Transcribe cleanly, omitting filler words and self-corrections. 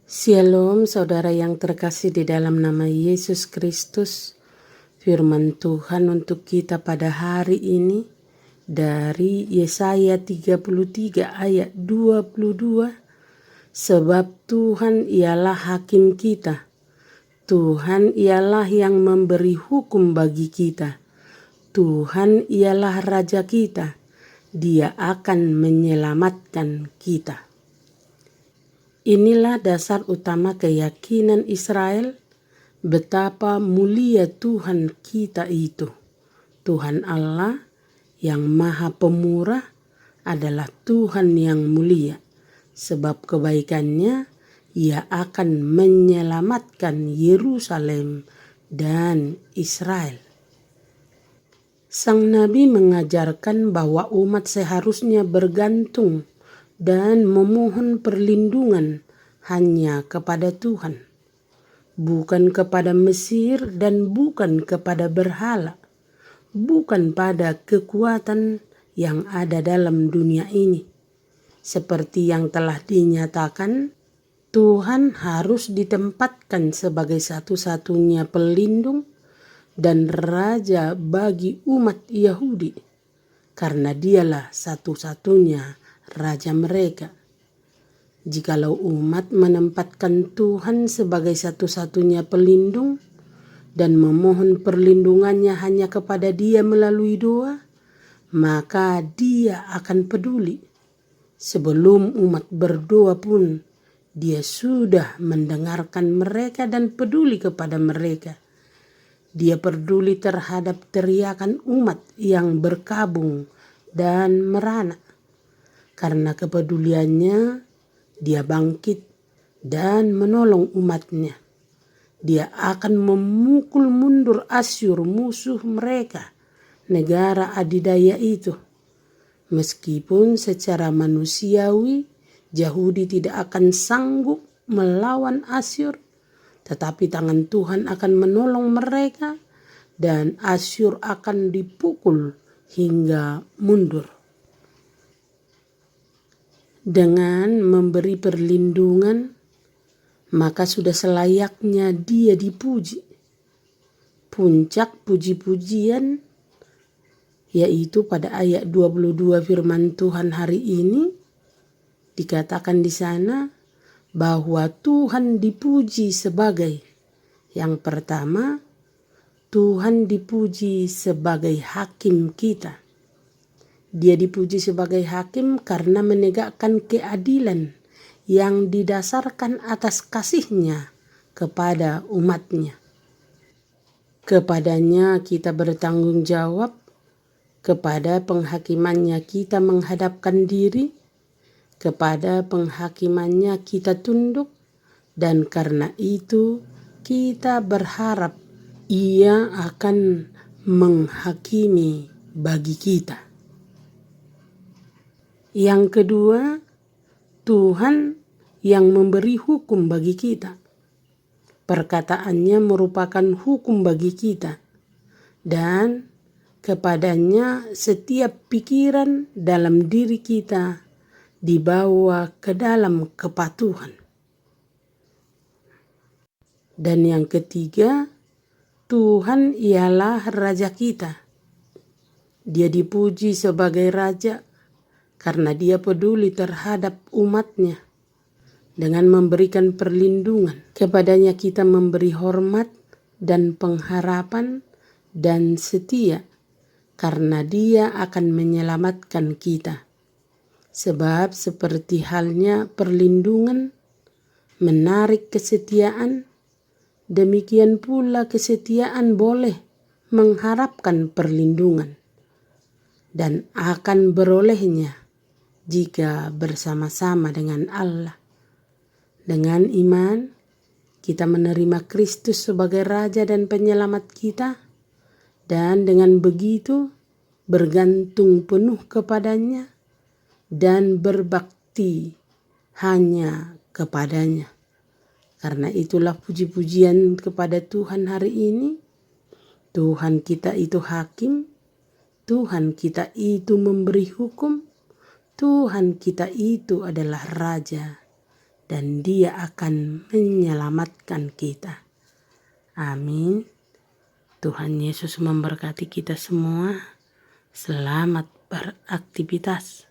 Shalom saudara yang terkasih di dalam nama Yesus Kristus. Firman Tuhan untuk kita pada hari ini dari Yesaya 33 ayat 22. Sebab Tuhan ialah hakim kita. Tuhan ialah yang memberi hukum bagi kita. Tuhan ialah Raja kita. Dia akan menyelamatkan kita. Inilah dasar utama keyakinan Israel, betapa mulia Tuhan kita itu. Tuhan Allah yang Maha Pemurah adalah Tuhan yang mulia, sebab kebaikannya Ia akan menyelamatkan Yerusalem dan Israel. Sang Nabi mengajarkan bahwa umat seharusnya bergantung dan memohon perlindungan hanya kepada Tuhan, bukan kepada Mesir dan bukan kepada berhala, bukan pada kekuatan yang ada dalam dunia ini. Seperti yang telah dinyatakan, Tuhan harus ditempatkan sebagai satu-satunya pelindung dan raja bagi umat Yahudi, karena dialah satu-satunya raja mereka. Jikalau umat menempatkan Tuhan sebagai satu-satunya pelindung dan memohon perlindungannya hanya kepada Dia melalui doa, maka Dia akan peduli. Sebelum umat berdoa pun, Dia sudah mendengarkan mereka dan peduli kepada mereka. Dia peduli terhadap teriakan umat yang berkabung dan merana. Karena kepeduliannya, Dia bangkit dan menolong umatnya. Dia akan memukul mundur Asyur, musuh mereka, negara adidaya itu. Meskipun secara manusiawi, Yahudi tidak akan sanggup melawan Asyur, tetapi tangan Tuhan akan menolong mereka dan Asyur akan dipukul hingga mundur. Dengan memberi perlindungan, maka sudah selayaknya Dia dipuji. Puncak puji-pujian yaitu pada ayat 22 firman Tuhan hari ini dikatakan di sana bahwa Tuhan dipuji sebagai yang pertama, Tuhan dipuji sebagai hakim kita. Dia dipuji sebagai hakim karena menegakkan keadilan yang didasarkan atas kasih-Nya kepada umat-Nya. Kepadanya kita bertanggung jawab, kepada penghakiman-Nya kita menghadapkan diri, kepada penghakiman-Nya kita tunduk, dan karena itu kita berharap Ia akan menghakimi bagi kita. Yang kedua, Tuhan yang memberi hukum bagi kita. Perkataannya merupakan hukum bagi kita, dan kepadanya setiap pikiran dalam diri kita dibawa ke dalam kepatuhan. Dan yang ketiga, Tuhan ialah Raja kita. Dia dipuji sebagai Raja karena Dia peduli terhadap umat-Nya. Dengan memberikan perlindungan, kepadanya kita memberi hormat dan pengharapan dan setia, karena Dia akan menyelamatkan kita. Sebab seperti halnya perlindungan menarik kesetiaan, demikian pula kesetiaan boleh mengharapkan perlindungan dan akan berolehnya jika bersama-sama dengan Allah. Dengan iman, kita menerima Kristus sebagai Raja dan Penyelamat kita, dan dengan begitu bergantung penuh kepadanya dan berbakti hanya kepadanya. Karena itulah puji-pujian kepada Tuhan hari ini. Tuhan kita itu hakim, Tuhan kita itu memberi hukum, Tuhan kita itu adalah Raja, dan Dia akan menyelamatkan kita. Amin. Tuhan Yesus memberkati kita semua. Selamat beraktivitas.